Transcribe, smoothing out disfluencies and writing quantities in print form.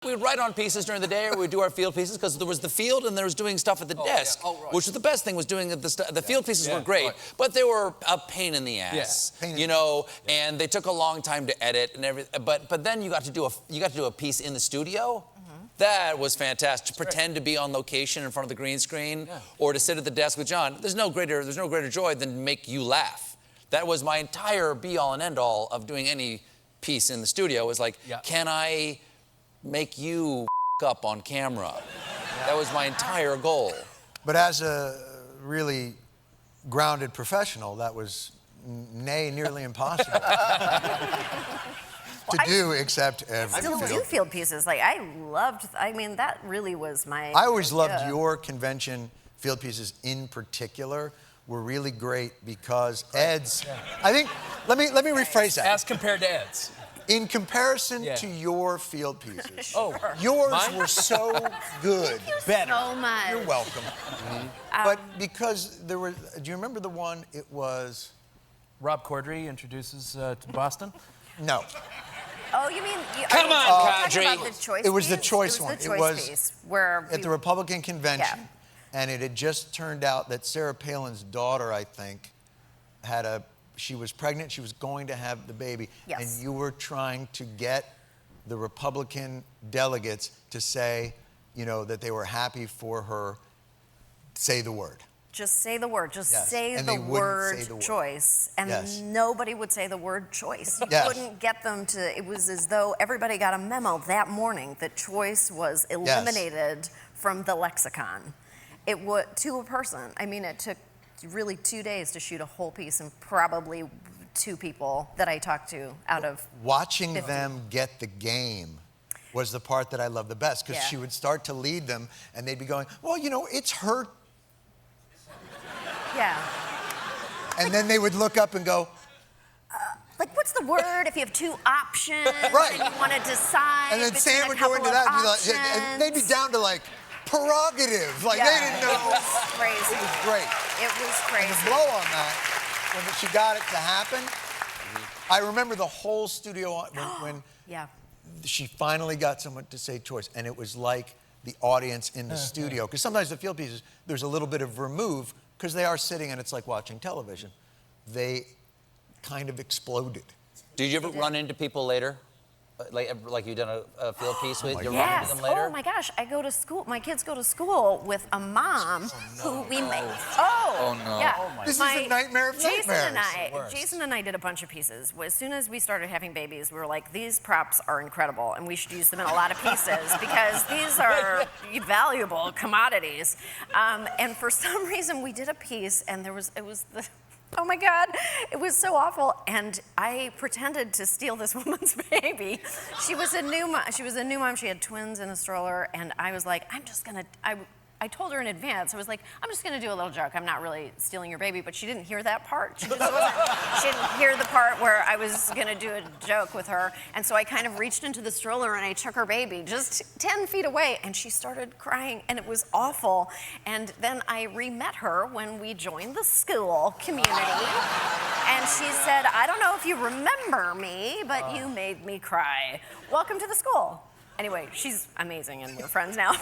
We would write on pieces during the day, or we'd do our field pieces, because there was the field and there was doing stuff at the desk, yeah. Oh, right. which was the best thing, was doing the field pieces were great, but they were a pain in the ass, you know, and they took a long time to edit and everything. But then you got to do a piece in the studio. That was fantastic. To pretend to be on location in front of the green screen, or to sit at the desk with John. There's no greater joy than to make you laugh. That was my entire be-all and end-all of doing any piece in the studio. Was like, can I make you up on camera? That was my entire goal. But as a really grounded professional, that was nearly impossible to do, except every I still do field pieces. Like, I mean, that really was my I always loved your convention field pieces in particular. Were really great because Ed's, I think, let me rephrase that. As compared to Ed's. In comparison to your field pieces, Sure. yours were so good. Thank you so much. You're welcome. But because there were, do you remember the one? It was Rob Corddry introduces to Boston. No. Oh, you mean? Come on, Kadri. About the choice It was piece? the choice one. It was the choice piece where at the Republican convention, Yeah. and it had just turned out that Sarah Palin's daughter, I think, she was pregnant. She was going to have the baby, Yes. and you were trying to get the Republican delegates to say, you know, that they were happy for her. Say the word. Just say the word. Just Yes. say And the they wouldn't word say the word. choice. And Yes. nobody would say the word choice. You Yes. couldn't get them to, it was as though everybody got a memo that morning that choice was eliminated from the lexicon. It would, to a person. I mean, it took really 2 days to shoot a whole piece, and probably 2 people that I talked to out of Watching 50. them get the game was the part that I loved the best, because she would start to lead them, and they'd be going, well, you know, it's her. Yeah. And then they would look up and go, Like, what's the word if you have 2 options Right. and you want to decide and then between Sam a would go couple into of that, and, be like, options? and they'd be down to like prerogative. Like, they didn't know. It was crazy. It was great. It was crazy. The blow on that, when she got it to happen, I remember the whole studio when she finally got someone to say choice, and it was like the audience in the studio. Because sometimes the field pieces, there's a little bit of remove, because they are sitting and it's like watching television. They kind of exploded. Did you ever run into people later? Like you done a field piece with? You run Yes. into them later? Oh my gosh, I go to school. My kids go to school with a mom who we make. Oh, no. Yeah. Oh, my This is a nightmare of nightmares. Jason and I did a bunch of pieces. As soon as we started having babies, we were like, these props are incredible, and we should use them in a lot of pieces because these are valuable commodities. And for some reason, we did a piece, and it was the. Oh my God, it was so awful. And I pretended to steal this woman's baby. She was a new mom. She had twins in a stroller. And I was like, I told her in advance, I was like, I'm just gonna do a little joke. I'm not really stealing your baby, but she didn't hear that part. She didn't hear the part where I was gonna do a joke with her. And so I kind of reached into the stroller and I took her baby just 10 feet away, and she started crying, and it was awful. And then I re-met her when we joined the school community. And she said, I don't know if you remember me, but you made me cry. Welcome to the school. Anyway, she's amazing and we're friends now.